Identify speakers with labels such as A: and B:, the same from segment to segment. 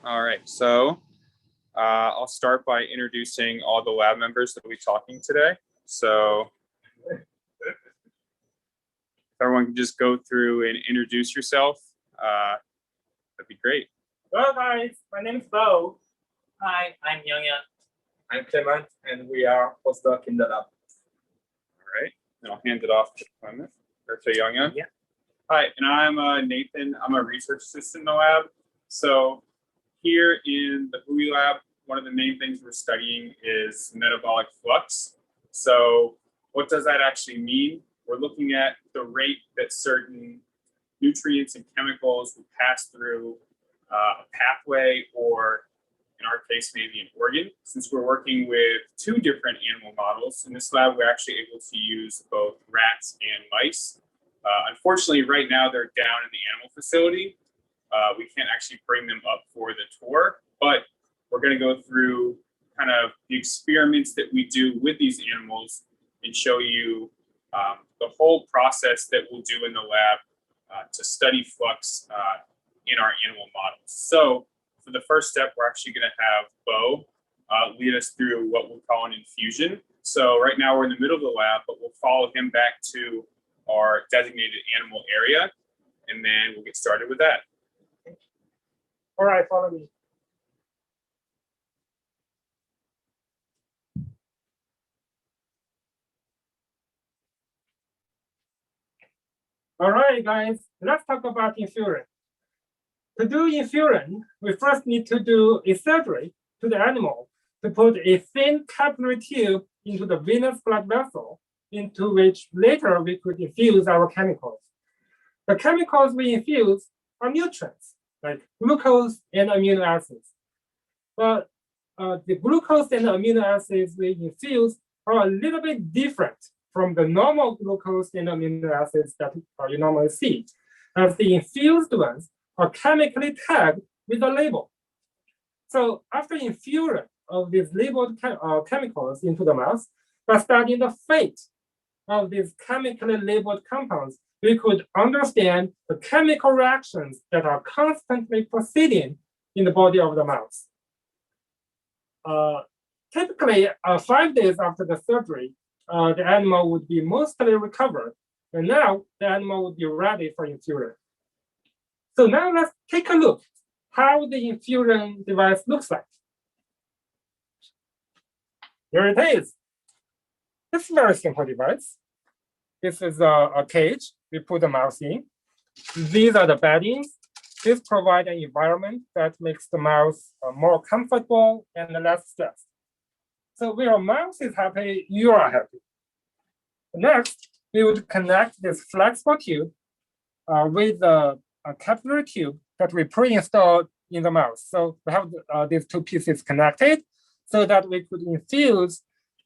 A: All right, so I'll start by introducing all the lab members that will be talking today. So if everyone can just go through and introduce yourself, that'd be great.
B: Hello guys, my name is Bo.
C: Hi, I'm Yang Yang.
D: I'm Clement, and we are postdoc in the lab.
A: All right, and I'll hand it off to Clement or to Yang Yang.
C: Yeah.
A: Hi, and I'm Nathan. I'm a research assistant in the lab. So here in the Hui Lab, one of the main things we're studying is metabolic flux. So what does that actually mean? We're looking at the rate that certain nutrients and chemicals will pass through a pathway, or in our case, maybe an organ. Since we're working with two different animal models, in this lab, we're actually able to use both rats and mice. Unfortunately, right now, they're down in the animal facility. We can't actually bring them up for the tour, but we're going to go through kind of the experiments that we do with these animals and show you the whole process that we'll do in the lab to study flux in our animal models. So for the first step, we're actually going to have Bo lead us through what we'll call an infusion. So right now we're in the middle of the lab, but we'll follow him back to our designated animal area, and then we'll get started with that.
B: All right, follow me. All right, guys, let's talk about infusion. To do infusion, we first need to do a surgery to the animal to put a thin capillary tube into the venous blood vessel, into which later we could infuse our chemicals. The chemicals we infuse are nutrients, like glucose and amino acids. But the glucose and amino acids we infuse are a little bit different from the normal glucose and amino acids that you normally see, as the infused ones are chemically tagged with a label. So after infusion of these labeled chemicals into the mouse, by studying the fate of these chemically labeled compounds, we could understand the chemical reactions that are constantly proceeding in the body of the mouse. Typically, 5 days after the surgery, the animal would be mostly recovered, and now the animal would be ready for infusion. So now let's take a look how the infusion device looks like. Here it is. It's a very simple device. This is a cage we put the mouse in. These are the beddings. This provides an environment that makes the mouse more comfortable and less stressed. So when your mouse is happy, you are happy. Next, we would connect this flexible tube with a capillary tube that we pre-installed in the mouse. So we have these two pieces connected so that we could infuse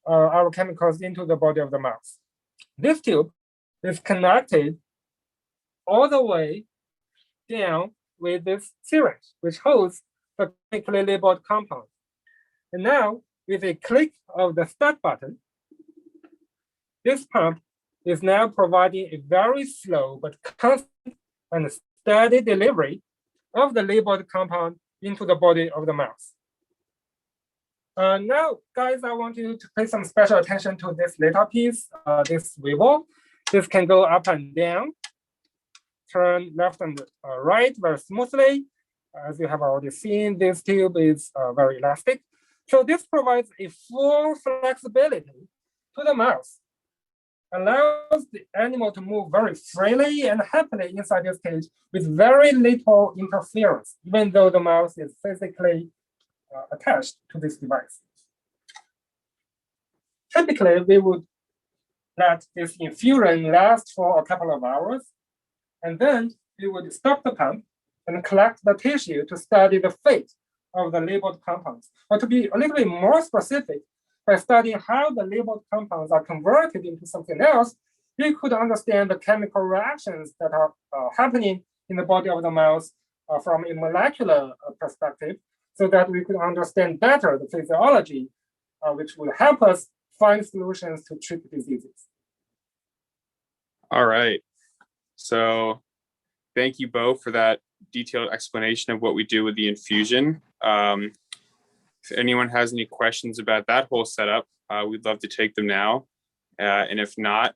B: our chemicals into the body of the mouse. This tube is connected all the way down with this syringe, which holds the chemically labeled compound. And now, with a click of the start button, this pump is now providing a very slow but constant and steady delivery of the labeled compound into the body of the mouse. Now, guys, I want you to pay some special attention to this little piece, this swivel. This can go up and down, turn left and right very smoothly. As you have already seen, this tube is very elastic. So this provides a full flexibility to the mouse, allows the animal to move very freely and happily inside this cage with very little interference, even though the mouse is physically attached to this device. Typically, we would let this infusion last for a couple of hours, and then we would stop the pump and collect the tissue to study the fate of the labeled compounds. Or to be a little bit more specific, by studying how the labeled compounds are converted into something else, we could understand the chemical reactions that are happening in the body of the mouse from a molecular perspective, so that we could understand better the physiology, which will help us find solutions to treat diseases.
A: All right. So thank you, Bo, for that detailed explanation of what we do with the infusion. If anyone has any questions about that whole setup, we'd love to take them now. And if not,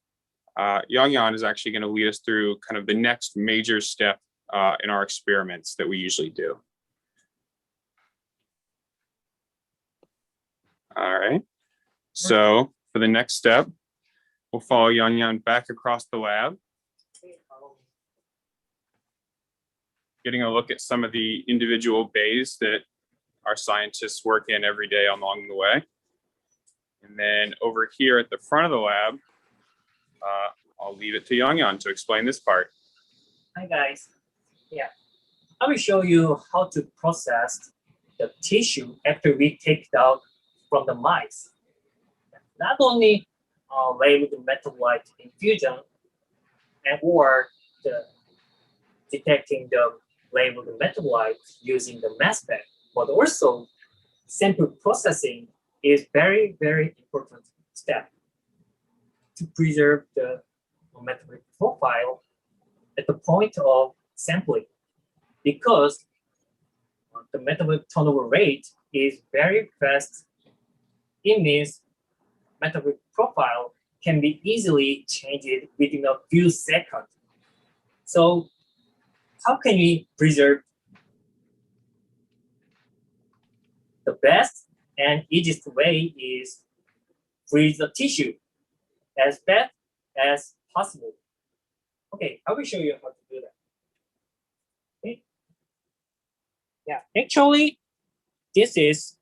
A: Yang is actually going to lead us through kind of the next major step in our experiments that we usually do. All right. So for the next step, we'll follow Yang back across the lab, getting a look at some of the individual bays that our scientists work in every day along the way. And then over here at the front of the lab, I'll leave it to Yang to explain this part.
C: Hi guys. Yeah, I will show you how to process the tissue after we take it out from the mice. Not only labeled metabolite infusion and or the detecting the labeled metabolite using the mass spec, but also sample processing is very, very important step to preserve the metabolic profile at the point of sampling, because the metabolic turnover rate is very fast. It means metabolic profile can be easily changed within a few seconds. So how can we preserve? The best and easiest way is freeze the tissue as fast as possible. Okay, I will show you how to do that. Okay. Yeah, actually, this is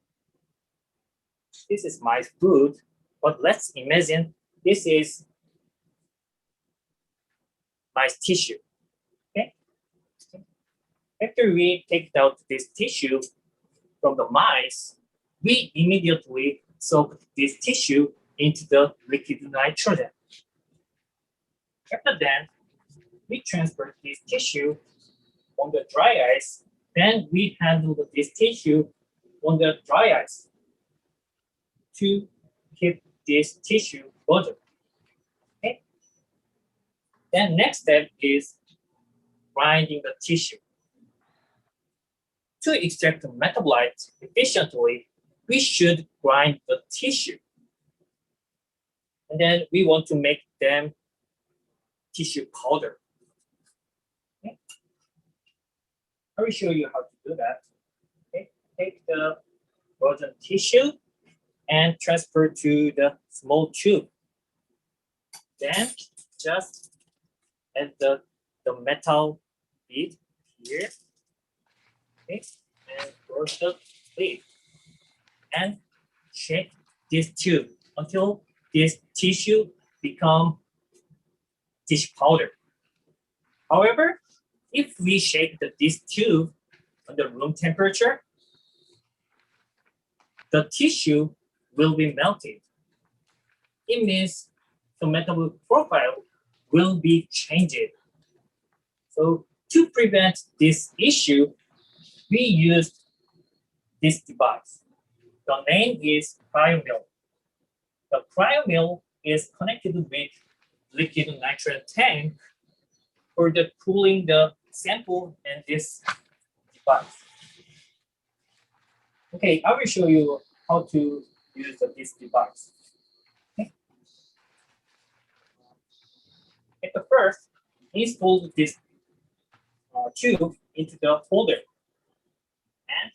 C: my food, but let's imagine this is mice tissue. Okay. After we take out this tissue from the mice, we immediately soak this tissue into the liquid nitrogen. After that, we transfer this tissue on the dry ice. Then we handle this tissue on the dry ice to keep this tissue frozen. Okay. Then next step is grinding the tissue. To extract the metabolites efficiently, we should grind the tissue. And then we want to make them tissue powder. Okay. I will show you how to do that. Okay. Take the frozen tissue and transfer to the small tube. Then just add the metal bead here. Okay. And close the lid. And shake this tube until this tissue becomes tissue powder. However, if we shake this tube under room temperature, the tissue will be melted. It means the metabolic profile will be changed. So to prevent this issue, we used this device. The name is cryomill. The cryomill is connected with liquid nitrogen tank for the cooling the sample and this device. Okay, I will show you how to use this device. Okay. At the first, install this tube into the holder. And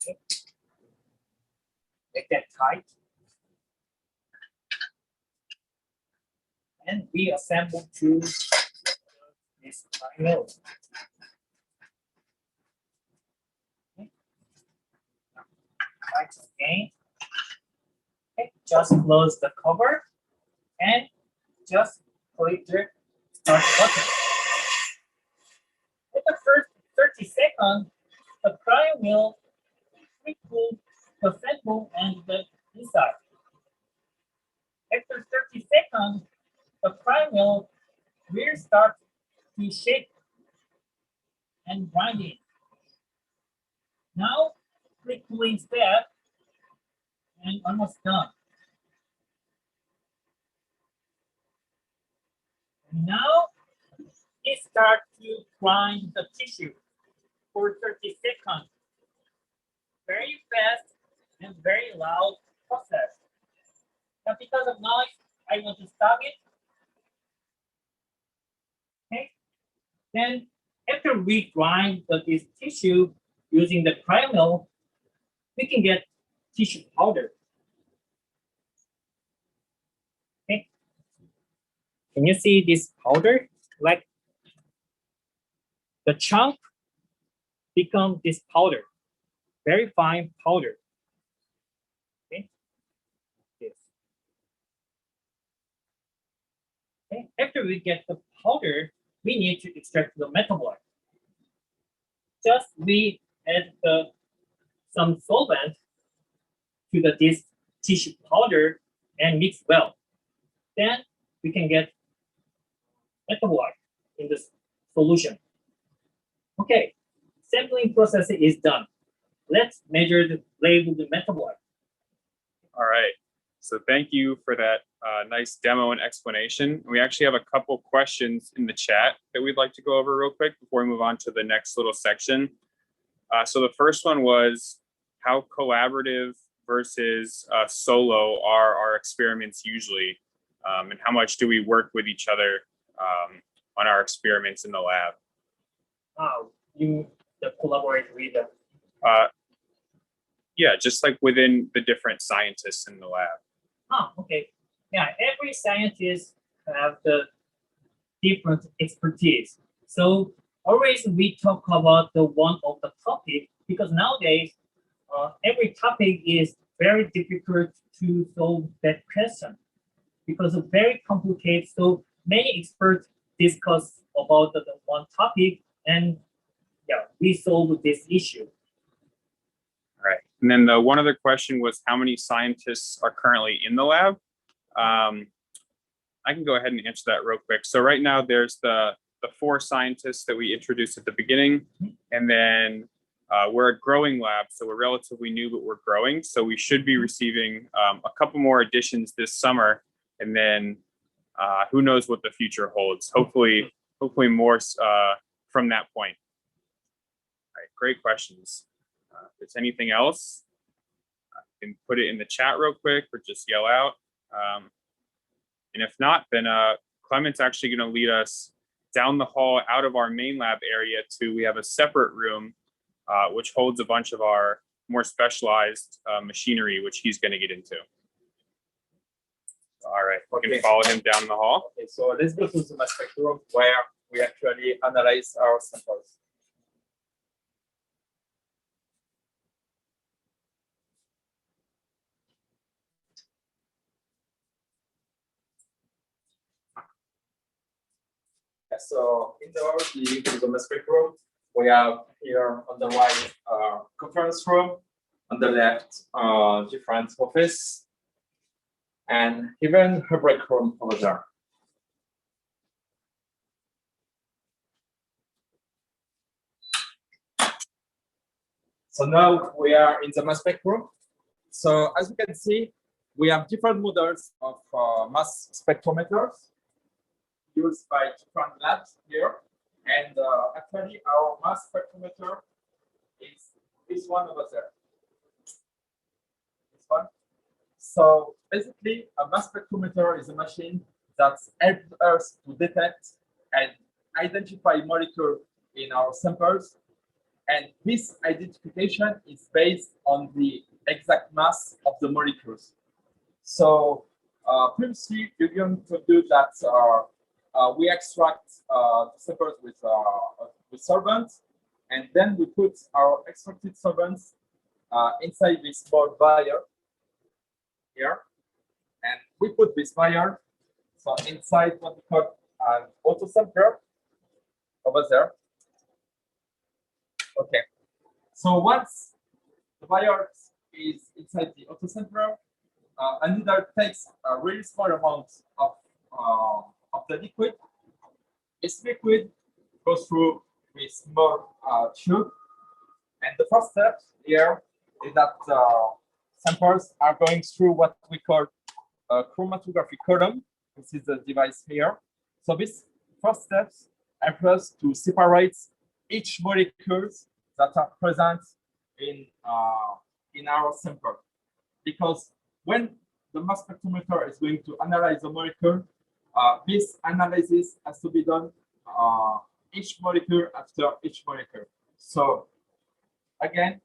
C: okay, make that tight. And we assemble to this cryomill. Okay. Tight again. Okay, just close the cover and just click the start button. In the first 30 seconds, the cryomill pre-cools the sample and the inside. After 30 seconds, the cryomill will start to shake and grinding. Now, pre-cooling step and almost done. And now, it starts to grind the tissue for 30 seconds. very fast and very loud process. Now, because of noise, I want to stop it. Okay. Then, after we grind this tissue using the cryomill, we can get tissue powder. Okay. Can you see this powder? Like the chunk become this powder, very fine powder. Okay. This. Okay. After we get the powder, we need to extract the metabolite. Just we add some solvent to this tissue powder and mix well. Then we can get metabolite in this solution. Okay, sampling process is done. Let's measure the label the metabolite.
A: All right. So thank you for that nice demo and explanation. We actually have a couple questions in the chat that we'd like to go over real quick before we move on to the next little section. So the first one was, how collaborative versus solo are our experiments usually? And how much do we work with each other on our experiments in the lab?
C: You collaborate with them.
A: Yeah, just like within the different scientists in the lab.
C: Okay. Yeah, every scientist have the different expertise. So always we talk about the one of the topic, because nowadays every topic is very difficult to solve that question because it's very complicated. So many experts discuss about the one topic, and yeah, we solve this issue.
A: All right. And then the one other question was, how many scientists are currently in the lab? I can go ahead and answer that real quick. So right now there's the 4 scientists that we introduced at the beginning, and then we're a growing lab, so we're relatively new, but we're growing. So we should be receiving a couple more additions this summer, and then who knows what the future holds. Hopefully more from that point. All right, great questions. If there's anything else, you can put it in the chat real quick or just yell out. And if not, then Clement's actually going to lead us down the hall out of our main lab area to, we have a separate room which holds a bunch of our more specialized machinery, which he's going to get into. All right, we can follow him down the hall.
D: Okay, so let's go to the mass spectrum where we actually analyze our samples. So in the mass spectrum, we have here on the right conference room, on the left different office, and even a break room over there. So now we are in the mass spec room. So as you can see, we have different models of mass spectrometers used by different labs here. And actually our mass spectrometer is this one over there. This one. So basically a mass spectrometer is a machine that helps us to detect and identify molecules in our samples. And this identification is based on the exact mass of the molecules. So previously, we're going to do that. We extract the samples with solvents, and then we put our extracted solvents inside this small vial here, and we put this vial so inside what we call an autosampler over there. Okay, so once the vial is inside the autosampler, a needle takes a really small amount of the liquid. This liquid goes through this small tube, and the first step here is that samples are going through what we call a chromatography column. This is the device here. So this first steps help us to separate each molecules that are present in our sample, because when the mass spectrometer is going to analyze the molecule, this analysis has to be done each molecule after each molecule. So again,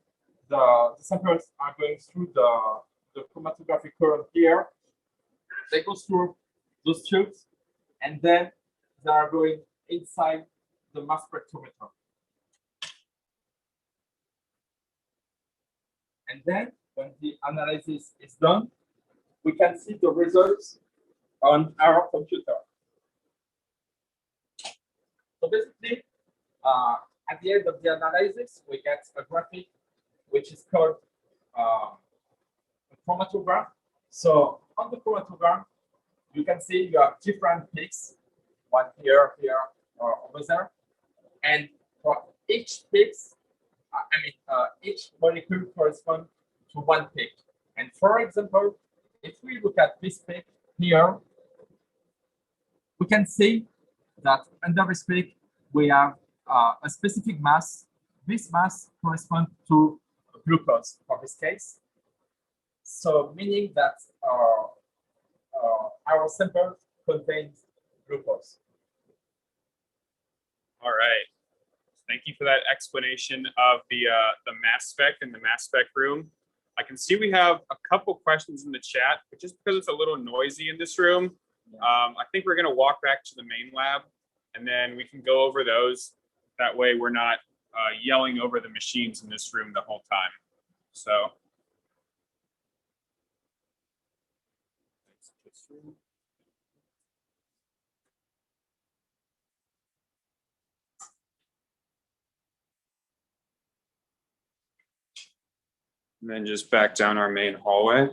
D: the samples are going through the chromatographic current here. They go through those tubes, and then they are going inside the mass spectrometer. And then when the analysis is done, we can see the results on our computer. So basically, at the end of the analysis, we get a graphic which is called a chromatogram. So on the chromatogram, you can see you have different peaks, one here, or over there. And for each peaks, each molecule corresponds to one peak. And for example, if we look at this peak here, we can see that under this peak, we have a specific mass. This mass corresponds to glucose for this case. So meaning that our sample contains glucose.
A: All right. Thank you for that explanation of the mass spec and the mass spec room. I can see we have a couple questions in the chat, but just because it's a little noisy in this room, I think we're going to walk back to the main lab, and then we can go over those. That way we're not yelling over the machines in this room the whole time. So. And then just back down our main hallway.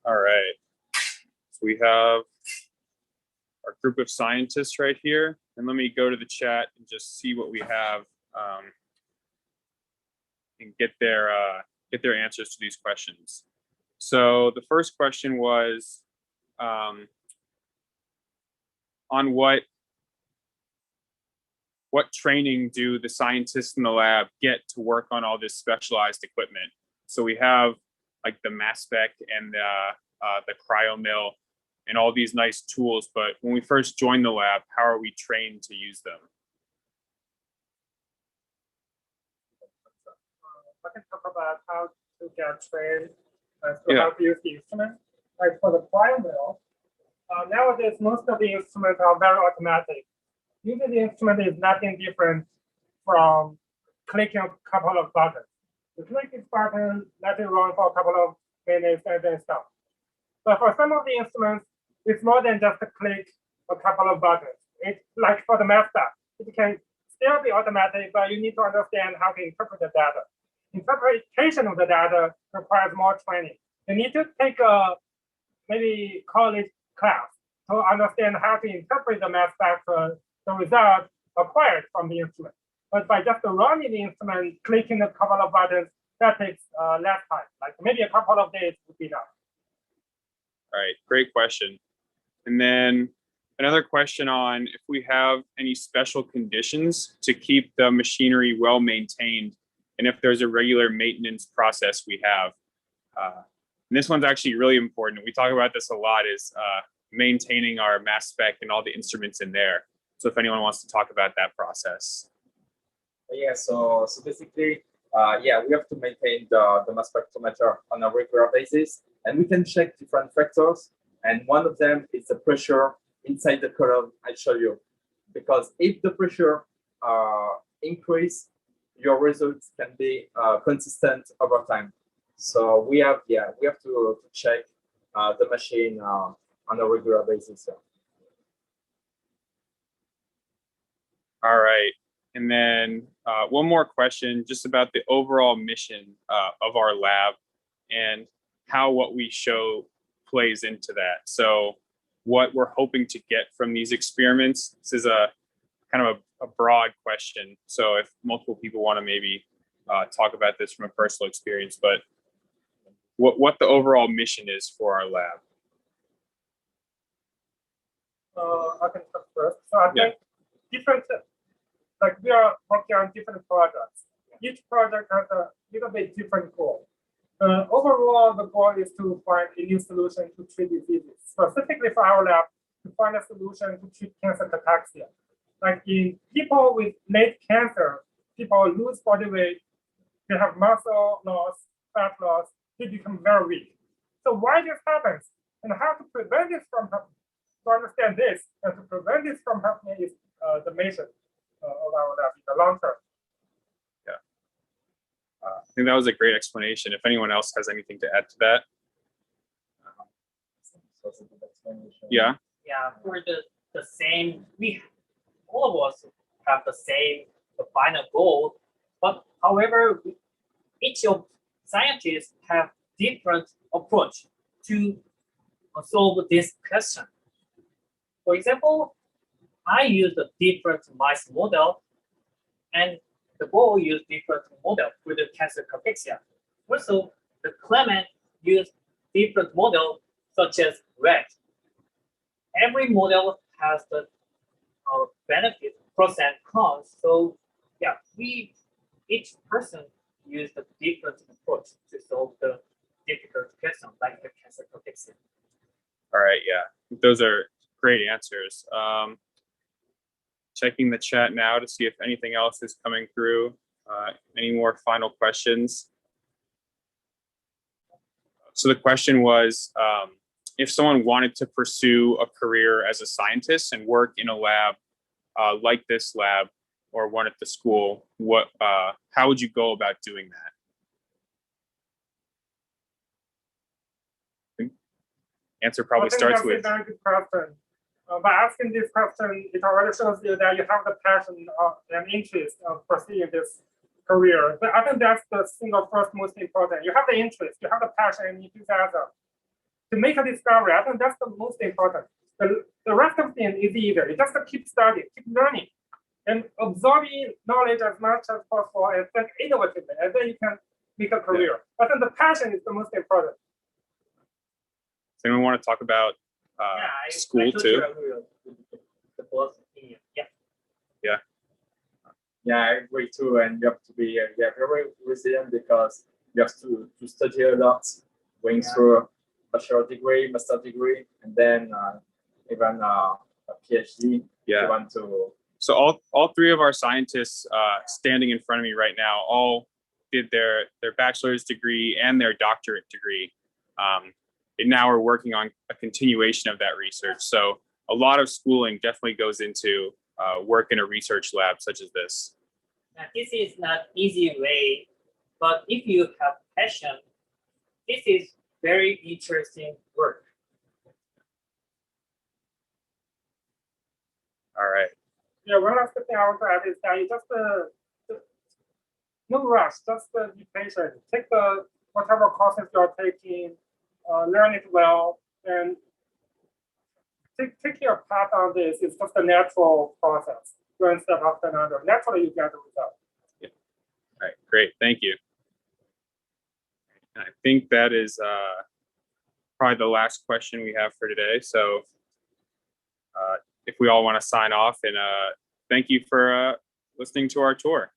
A: All right, so we have our group of scientists right here, and let me go to the chat and just see what we have and get their answers to these questions. So the first question was on what training do the scientists in the lab get to work on all this specialized equipment? So we have like the mass spec and the cryo mill and all these nice tools, but when we first joined the lab, how are we trained to use them?
B: I can talk about how to get trained to how to use the instrument. Like for the cryo mill, nowadays most of the instruments are very automatic. Usually the instrument is nothing different from clicking a couple of buttons. You click this button, let it run for a couple of minutes, and then stop. But for some of the instruments, it's more than just a click a couple of buttons. It's like for the mass spec, it can still be automatic, but you need to understand how to interpret the data. Interpretation of the data requires more training. You need to take a maybe college class to understand how to interpret the mass spec, the result acquired from the instrument. But by just running the instrument, clicking a couple of buttons, that takes less time, like maybe a couple of days would be enough.
A: All right, great question. And then another question on if we have any special conditions to keep the machinery well maintained, and if there's a regular maintenance process we have. And this one's actually really important. We talk about this a lot, is maintaining our mass spec and all the instruments in there. So if anyone wants to talk about that process.
D: Yeah, so basically, we have to maintain the mass spectrometer on a regular basis, and we can check different factors. And one of them is the pressure inside the column I show you. Because if the pressure increase, your results can be consistent over time. So we have to check the machine on a regular basis. So.
A: All right. And then one more question just about the overall mission of our lab and how what we show plays into that. So what we're hoping to get from these experiments, this is a kind of a broad question. So if multiple people want to maybe talk about this from a personal experience, but what the overall mission is for our lab.
B: I can start first. So I think different, like we are working on different projects. Each project has a little bit different goal. Overall, the goal is to find a new solution to treat diseases. Specifically for our lab, to find a solution to treat cancer cachexia. Like in people with late cancer, people lose body weight, they have muscle loss, fat loss, they become very weak. So why this happens and how to prevent this from happening? To understand this and to prevent this from happening is the mission of our lab in the long term.
A: I think that was a great explanation. If anyone else has anything to add to that. Yeah.
C: Yeah, for the same, all of us have the same final goal, but however, each of scientists have different approach to solve this question. For example, I used a different mice model, and the ball used different model for the cancer cachexia. Also, the Clement used different model such as rat. Every model has the benefit, pros and cons. So yeah, each person used a different approach to solve the difficult question like the cancer cachexia.
A: All right, yeah, those are great answers. Checking the chat now to see if anything else is coming through. Any more final questions? So the question was, if someone wanted to pursue a career as a scientist and work in a lab like this lab or one at the school, how would you go about doing that? Answer probably starts with.
B: That's a very good question. By asking this question, it already shows you that you have the passion and interest of pursuing this career. But I think that's the single first most important. You have the interest, you have the passion and enthusiasm to make a discovery. I think that's the most important. The rest of things is easier. You just keep studying, keep learning, and absorbing knowledge as much as possible and think innovatively, and then you can make a career. I think the passion is the most important.
A: Does anyone want to talk about school too?
D: Yeah, I agree too. And you have to be very resilient because you have to study a lot, going through a bachelor degree, master degree, and then even a PhD.
A: Yeah.
D: You want to.
A: So all three of our scientists standing in front of me right now all did their bachelor's degree and their doctorate degree. And now we're working on a continuation of that research. So a lot of schooling definitely goes into work in a research lab such as this.
C: Now, this is not easy way, but if you have passion, this is very interesting work.
A: All right.
B: Yeah, one last thing I want to add is that you just no rush, just be patient. Take whatever courses you're taking, learn it well, and take your path on this. It's just a natural process. One step after another. Naturally, you get the result.
A: Yeah. All right, great. Thank you. And I think that is probably the last question we have for today. So if we all want to sign off, and thank you for listening to our tour.